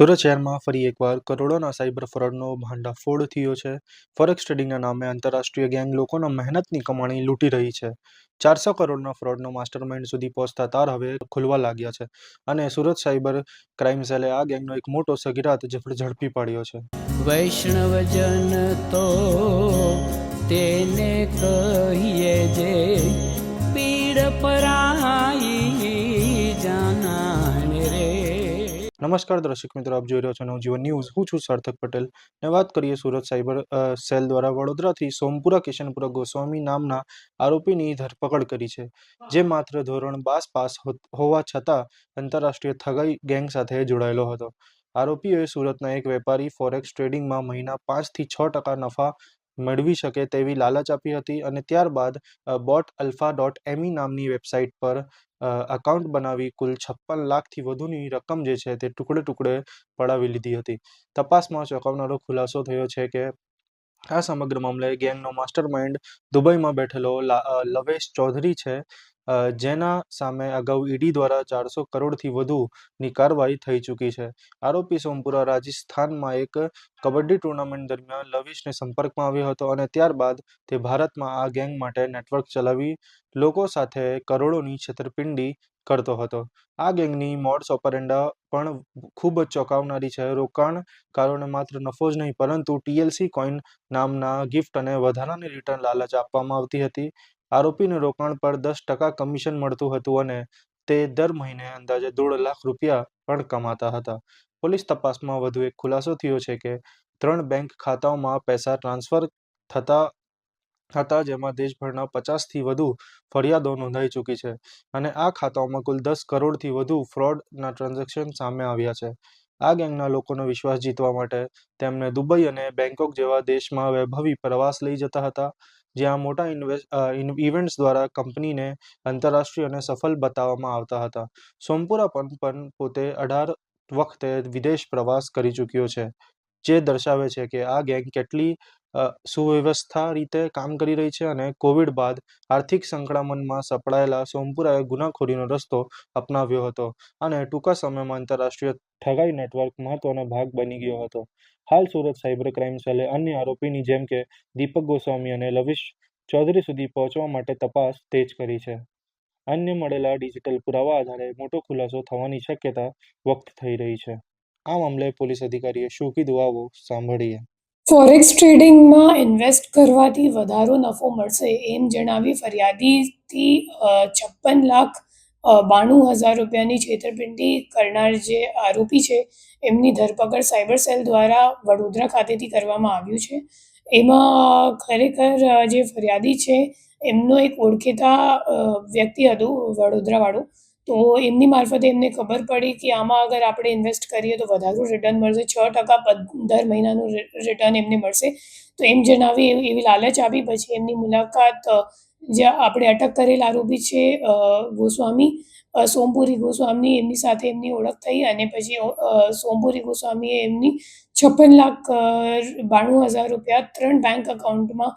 સુરત શહેરમાં ફરી એકવાર કરોડોના સાયબર ફ્રોડનો ભાંડાફોડ થયો છે. ફોરેક્સ ટ્રેડિંગના નામે આંતરરાષ્ટ્રીય ગેંગ લોકોના મહેનતની કમાણી લૂંટી રહી છે. 400 કરોડના ફ્રોડનો માસ્ટરમાઇન્ડ સુધી પહોંચતા તાર હવે ખુલવા લાગ્યા છે અને સુરત સાયબર ક્રાઇમ સેલે આ ગેંગનો એક મોટો સગીરાત ઝડપી પાડ્યો છે. વૈષ્ણવજન તો તેને કહીએ જે પીડ પરાઈ જાનાને રે. નમસ્કાર દર્શક મિત્રો, આપ જોઈ રહ્યો છો નવજીવન ન્યૂઝ. હું છું સાર્થક પટેલ ને વાત કરીએ સુરત સાયબર સેલ દ્વારા વડોદરાથી સોમપુરા કિશનપુરા ગોસ્વામી નામના આરોપીની ધરપકડ કરી છે, જે માત્ર ધોરણ 12 પાસ હોવા છતાં આંતરરાષ્ટ્રીય ઠગાઈ ગેંગ સાથે જોડાયેલો હતો. આરોપીઓએ સુરતના એક વેપારી ફોરેક્સ ટ્રેડિંગમાં મહિના 5 થી 6% નફા મેળવી શકે તેવી લાલચ આપી હતી અને ત્યારબાદ બોટ alpha.me નામની વેબસાઇટ પર અકાઉન્ટ બનાવી કુલ 56 લાખથી વધુની રકમ જે છે તે ટુકડે પડાવી લીધી હતી. તપાસમાં ચોંકાવનારો ખુલાસો થયો છે કે આ સમગ્ર મામલે ગેંગનો માસ્ટરમાઇન્ડ દુબઈમાં બેઠેલો લવેશ ચૌધરી છે, જેના સામે અગાઉ ઈડી દ્વારા 400 કરોડથી વધુની કાર્યવાહી થઈ ચૂકી છે. આરોપી સોમપુરા રાજસ્થાનમાં એક કબડ્ડી ટુર્નામેન્ટ દરમિયાન લવેશને સંપર્કમાં આવ્યો હતો અને ત્યારબાદ તે ભારતમાં આ ગેંગ માટે નેટવર્ક ચલાવી લોકો સાથે કરોડોની છેતરપિંડી કરતો હતો. આ ગેંગની મોડસ ઓપરેન્ડા પણ ખૂબ જ ચોંકાવનારી છે. રોકાણકારોને માત્ર નફો જ નહીં પરંતુ TLC કોઈન નામના ગિફ્ટ અને વધારાની રિટર્ન લાલચ આપવામાં આવતી હતી. આરોપીને રોકાણ પર 10% કમિશન મળતું હતું અને તે દર મહિને અંદાજે 1.5 લાખ રૂપિયા પણ કમાતા હતા. પોલીસ તપાસમાં વધુ એક ખુલાસો થયો છે કે 3 બેંક ખાતાઓમાં પૈસા ટ્રાન્સફર થતા હતા, જેમાં દેશભરના 50થી વધુ ફરિયાદો નોંધાઈ ચૂકી છે અને આ ખાતાઓમાં કુલ 10 કરોડથી વધુ ફ્રોડના ટ્રાન્ઝેક્શન સામે આવ્યા છે. આ ગેંગના લોકોનો વિશ્વાસ જીતવા માટે તેમને દુબઈ અને બેંકોક જેવા દેશમાં વૈભવી પ્રવાસ લઈ જતા હતા, જ્યાં મોટા ઇવેન્ટ્સ દ્વારા કંપનીને આંતરરાષ્ટ્રીય અને સફળ બતાવવામાં આવતા હતા. સોમપુરા પણ પોતે 18 વખતે વિદેશ પ્રવાસ કરી ચૂક્યો છે, જે દર્શાવે છે કે આ ગેંગ કેટલી સુવ્યવસ્થા રીતે કામ કરી રહી છે અને કોવિડ બાદ આર્થિક સંકળામણમાં સપડાયેલા સોમપુરાએ ગુનાખોરીનો રસ્તો અપનાવ્યો હતો અને ટૂંકા સમયમાં આંતરરાષ્ટ્રીય ઠગાઈ નેટવર્ક મહત્વનો ભાગ બની ગયો હતો. હાલ સુરત સાયબર ક્રાઇમ સેલે અન્ય આરોપીની જેમ કે દીપક ગોસ્વામી અને લવેશ ચૌધરી સુધી પહોંચવા માટે તપાસ તેજ કરી છે. અન્ય મળેલા ડિજિટલ પુરાવા આધારે મોટો ખુલાસો થવાની શક્યતા વ્યક્ત થઈ રહી છે. આ મામલે પોલીસ અધિકારીએ શું કીધું, આવો સાંભળીએ. ફોરેક્સ ટ્રેડિંગમાં ઇન્વેસ્ટ કરવાથી વધારો નફો મળશે એમ જણાવી ફરિયાદીથી 56,92,000 રૂપિયાની છેતરપિંડી કરનાર જે આરોપી છે એમની ધરપકડ સાયબર સેલ દ્વારા વડોદરા ખાતેથી કરવામાં આવ્યું છે. એમાં ખરેખર જે ફરિયાદી છે એમનો એક ઓળખીતા વ્યક્તિ હતું વડોદરાવાળું, તો એમની મારફતે એમને ખબર પડી કે આમાં અગર આપણે ઇન્વેસ્ટ કરીએ તો વધારે રિટર્ન મળશે, 6% દર મહિનાનું રિટર્ન એમને મળશે. તો એમ જણાવી એવી લાલચ આપી. પછી એમની મુલાકાત જે આપણે અટક કરેલ આરોપી છે ગોસ્વામી, સોમપુરી ગોસ્વામી, એમની સાથે એમની ઓળખ થઈ અને પછી સોમપુરી ગોસ્વામીએ એમની 56,92,000 રૂપિયા 3 બેંક એકાઉન્ટમાં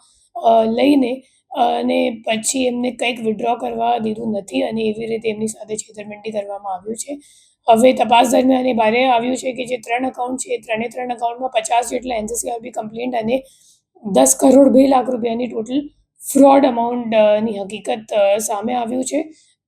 લઈને અને પછી એમને કંઈક વિડ્રો કરવા દીધું નથી અને એવી રીતે એમની સાથે છેતરપિંડી કરવામાં આવ્યું છે. હવે તપાસ દરમિયાન એ બહાર આવ્યું છે કે જે 3 એકાઉન્ટ છે એ 3 એકાઉન્ટમાં 50 જેટલા NCCRB કમ્પ્લેન્ટ અને 10 કરોડ 2 લાખ રૂપિયાની ટોટલ ફ્રોડ અમાઉન્ટની હકીકત સામે આવ્યું છે.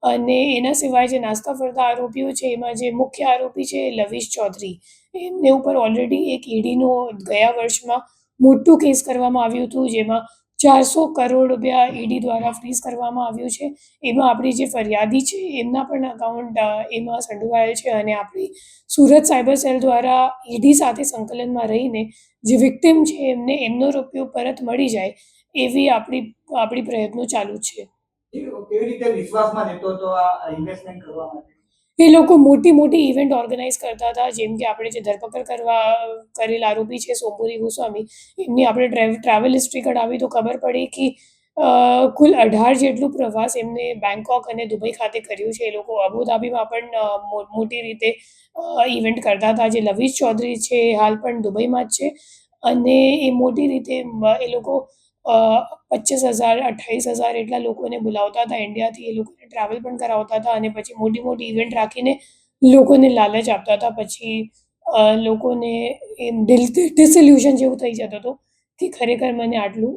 અને એના સિવાય જે નાસ્તા ફરતા આરોપીઓ છે એમાં જે મુખ્ય આરોપી છે લવેશ ચૌધરી, એમને ઉપર ઓલરેડી એક ઈડીનો ગયા વર્ષમાં મોટું કેસ કરવામાં આવ્યું હતું, જેમાં 400 કરોડ રૂપિયા ઈડી દ્વારા ફ્રીઝ કરવામાં આવ્યું છે. એમાં આપણી જે ફરિયાદી છે એમના પણ અકાઉન્ટ એમાં સંડોવાયેલ છે અને આપણી સુરત સાયબર સેલ દ્વારા ઈડી સાથે સંકલનમાં રહીને જે વિક્ટિમ છે એમને એમનો રૂપિયો પરત મળી જાય એવી આપણી પ્રયત્નો ચાલુ છે. કેવી રીતે વિશ્વાસમાં લેતો હતો આ ઇન્વેસ્ટમેન્ટ કરવા માટે? એ લોકો મોટી ઇવેન્ટ ઓર્ગેનાઇઝ કરતા હતા, જેમ કે આપણે જે ધરપકડ કરેલ આરોપી છે સોમપુરી ગોસ્વામી, એમની આપણે ટ્રાવેલ હિસ્ટ્રી કઢાવી તો ખબર પડી કે કુલ 18 જેટલું પ્રવાસ એમને બેંકોક અને દુબઈ ખાતે કર્યું છે. એ લોકો અબુધાબીમાં પણ મોટી રીતે ઇવેન્ટ કરતા હતા. જે લવેશ ચૌધરી છે એ હાલ પણ દુબઈમાં જ છે અને એ મોટી રીતે એ લોકો 25,000 28,000 એટલા લોકોને બોલાવતા હતા ઇન્ડિયાથી. એ લોકોને ટ્રાવેલ પણ કરાવતા હતા અને પછી મોટી ઇવેન્ટ રાખીને લોકોને લાલચ આપતા હતા. પછી લોકોને એમ ડિસઇલ્યુઝન જેવું થઈ જતું હતું કે ખરેખર મને આટલું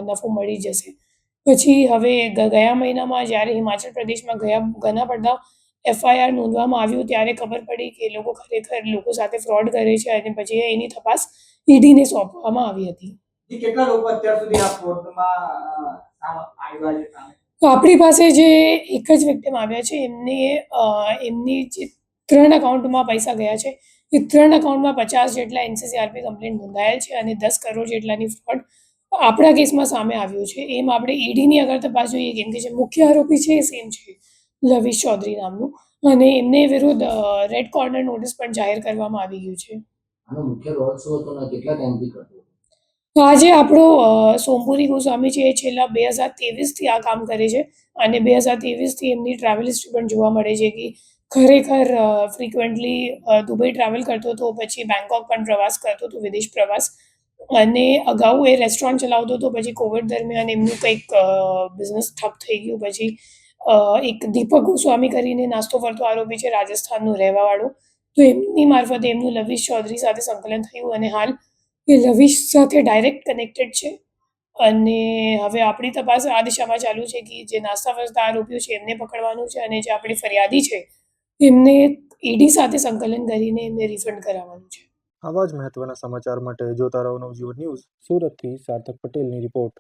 નફો મળી જશે. પછી હવે ગયા મહિનામાં જ્યારે હિમાચલ પ્રદેશમાં ઘણા બધા FIR નોંધવામાં આવ્યું ત્યારે ખબર પડી કે લોકો ખરેખર લોકો સાથે ફ્રોડ કરે છે અને પછી એની તપાસ ઈડીને સોંપવામાં આવી હતી. કેટલા લોકો અત્યાર સુધી આ ફ્રોડમાં આવ્યા છે સામે? તો આપણી પાસે જે એક જ વિક્ટિમ આવ્યા છે એમની જે 3 એકાઉન્ટમાં પૈસા ગયા છે એ 3 એકાઉન્ટમાં 50 જેટલા NCCRP કમ્પ્લેન્ટ નોંધાયેલ છે અને 10 કરોડ જેટલાની ફ્રોડ આપણા કેસમાં સામે આવ્યું છે. એમ આપણે ઈડીની અગર તપાસ જોઈએ કેમ કે જે મુખ્ય આરોપી છે એ સેમ છે, લવિશ ચૌધરી નામનું, અને એમને વિરુદ્ધ રેડ કોર્નર નોટિસ પણ જાહેર કરવામાં આવી ગયું છે. આનો મુખ્ય રોલ શું હતો ને કેટલા ટાઈમથી કરતો? તો આજે આપણો સોમપુરી ગોસ્વામી છે એ છેલ્લા 2023થી આ કામ કરે છે અને 2023થી એમની ટ્રાવેલ હિસ્ટ્રી પણ જોવા મળે છે કે ખરેખર ફ્રિકવન્ટલી દુબઈ ટ્રાવેલ કરતો હતો, પછી બેંકોક પણ પ્રવાસ કરતો હતો, વિદેશ પ્રવાસ, અને અગાઉ એ રેસ્ટોરન્ટ ચલાવતો હતો. પછી કોવિડ દરમિયાન એમનું કંઈક બિઝનેસ ઠપ થઈ ગયું. પછી એક દીપક ગોસ્વામી કરીને નાસ્તો ફરતો આરોપી છે રાજસ્થાનનો રહેવાવાળો, તો એમની મારફતે એમનું લવિશ ચૌધરી સાથે સંકલન થયું અને હાલ એ લવિશ સાથે ડાયરેક્ટ કનેક્ટેડ છે. અને હવે આપણી તપાસ આ દિશામાં ચાલુ છે કે જે નાસ્તા ફરતા આરોપીઓ છે એમને પકડવાનું છે અને જે આપણી ફરિયાદી છે એમને ઈડી સાથે સંકલન કરીને એમને રિફંડ કરાવવાનું છે. આવા જ મહત્વના સમાચાર માટે જોતા રહો નવજીવન ન્યૂઝ. સુરતથી સાર્થક પટેલની રિપોર્ટ.